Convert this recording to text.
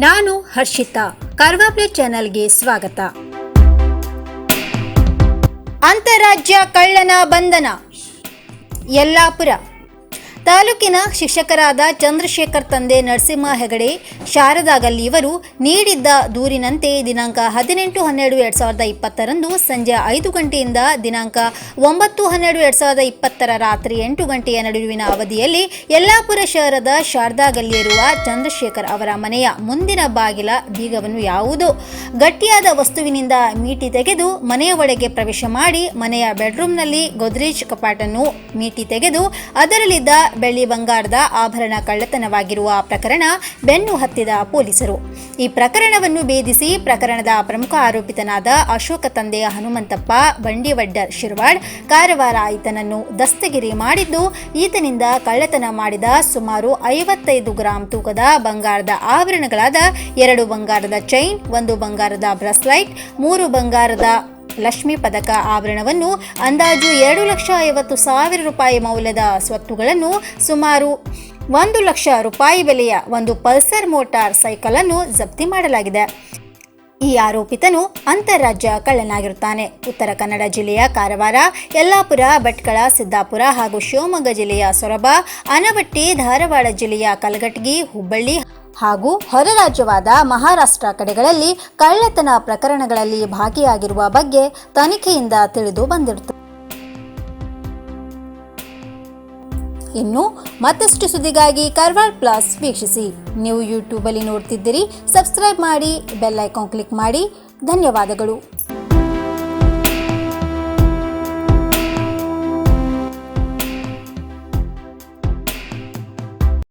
ನಾನು ಹರ್ಷಿತಾ, ಕಾರ್ವಾಪ್ಲೆ ಚಾನೆಲ್ಗೆ ಸ್ವಾಗತ. ಅಂತಾರಾಜ್ಯ ಕಳ್ಳನ ಬಂಧನ. ಯಲ್ಲಾಪುರ ತಾಲೂಕಿನ ಶಿಕ್ಷಕರಾದ ಚಂದ್ರಶೇಖರ್ ತಂದೆ ನರಸಿಂಹ ಹೆಗಡೆ ಶಾರದಾಗಲ್ಲಿ ಇವರು ನೀಡಿದ್ದ ದೂರಿನಂತೆ ದಿನಾಂಕ 18-12-2020 ಸಂಜೆ 5 ಗಂಟೆಯಿಂದ ದಿನಾಂಕ 9-12-2020 ರಾತ್ರಿ 8 ಗಂಟೆಯ ನಡುವಿನ ಅವಧಿಯಲ್ಲಿ ಯಲ್ಲಾಪುರ ಶಹರದ ಶಾರದಾಗಲ್ಲಿ ಇರುವ ಚಂದ್ರಶೇಖರ್ ಅವರ ಮನೆಯ ಮುಂದಿನ ಬಾಗಿಲ ಬೀಗವನ್ನು ಯಾವುದೋ ಗಟ್ಟಿಯಾದ ವಸ್ತುವಿನಿಂದ ಮೀಟಿ ತೆಗೆದು ಮನೆಯ ಒಳಗೆ ಪ್ರವೇಶ ಮಾಡಿ ಮನೆಯ ಬೆಡ್ರೂಮ್ನಲ್ಲಿ ಗೋದ್ರೇಜ್ ಕಪಾಟನ್ನು ಮೀಟಿ ತೆಗೆದು ಅದರಲ್ಲಿದ್ದ ಬೆಳ್ಳಿ ಬಂಗಾರದ ಆಭರಣ ಕಳ್ಳತನವಾಗಿರುವ ಪ್ರಕರಣ ಬೆನ್ನು ಹತ್ತಿದ ಪೊಲೀಸರು ಈ ಪ್ರಕರಣವನ್ನು ಭೇದಿಸಿ ಪ್ರಕರಣದ ಪ್ರಮುಖ ಆರೋಪಿತನಾದ ಅಶೋಕ ತಂದೆ ಹನುಮಂತಪ್ಪ ಬಂಡಿವಡ್ಡರ್ ಶಿರ್ವಾಡ್ ಕಾರವಾರ ಈತನನ್ನು ದಸ್ತಗಿರಿ ಮಾಡಿದ್ದು, ಈತನಿಂದ ಕಳ್ಳತನ ಮಾಡಿದ ಸುಮಾರು 55 ಗ್ರಾಂ ತೂಕದ ಬಂಗಾರದ ಆಭರಣಗಳಾದ 2 ಬಂಗಾರದ ಚೈನ್, 1 ಬಂಗಾರದ ಬ್ರಾಸ್ಲೈಟ್, 3 ಬಂಗಾರದ ಲಕ್ಷ್ಮೀ ಪದಕ ಆಭರಣವನ್ನು, ಅಂದಾಜು 2,50,000 ರೂಪಾಯಿ ಮೌಲ್ಯದ ಸ್ವತ್ತುಗಳನ್ನು, ಸುಮಾರು 1 ಲಕ್ಷ ರೂಪಾಯಿ ಬೆಲೆಯ ಒಂದು ಪಲ್ಸರ್ ಮೋಟಾರ್ ಸೈಕಲ್ ಅನ್ನು ಜಪ್ತಿ ಮಾಡಲಾಗಿದೆ. ಈ ಆರೋಪಿತನು ಅಂತಾರಾಜ್ಯ ಕಳ್ಳನಾಗಿರುತ್ತಾನೆ. ಉತ್ತರ ಕನ್ನಡ ಜಿಲ್ಲೆಯ ಕಾರವಾರ, ಯಲ್ಲಾಪುರ, ಭಟ್ಕಳ, ಸಿದ್ದಾಪುರ ಹಾಗೂ ಶಿವಮೊಗ್ಗ ಜಿಲ್ಲೆಯ ಸೊರಬ, ಆನವಟ್ಟಿ, ಧಾರವಾಡ ಜಿಲ್ಲೆಯ ಕಲಘಟಗಿ, ಹುಬ್ಬಳ್ಳಿ ಹಾಗೂ ಹೊರ ರಾಜ್ಯವಾದ ಮಹಾರಾಷ್ಟ್ರ ಕಡೆಗಳಲ್ಲಿ ಕಳ್ಳತನ ಪ್ರಕರಣಗಳಲ್ಲಿ ಭಾಗಿಯಾಗಿರುವ ಬಗ್ಗೆ ತನಿಖೆಯಿಂದ ತಿಳಿದು ಬಂದಿರುತ್ತದೆ. ಇನ್ನು ಮತ್ತಷ್ಟು ಸುದ್ದಿಗಾಗಿ ಕಾರ್ವಾರ ಪ್ಲಸ್ ವೀಕ್ಷಿಸಿ. ನೀವು ಯೂಟ್ಯೂಬಲ್ಲಿ ನೋಡ್ತಿದ್ದೀರಿ, ಸಬ್ಸ್ಕ್ರೈಬ್ ಮಾಡಿ, ಬೆಲ್ ಐಕಾನ್ ಕ್ಲಿಕ್ ಮಾಡಿ. ಧನ್ಯವಾದಗಳು.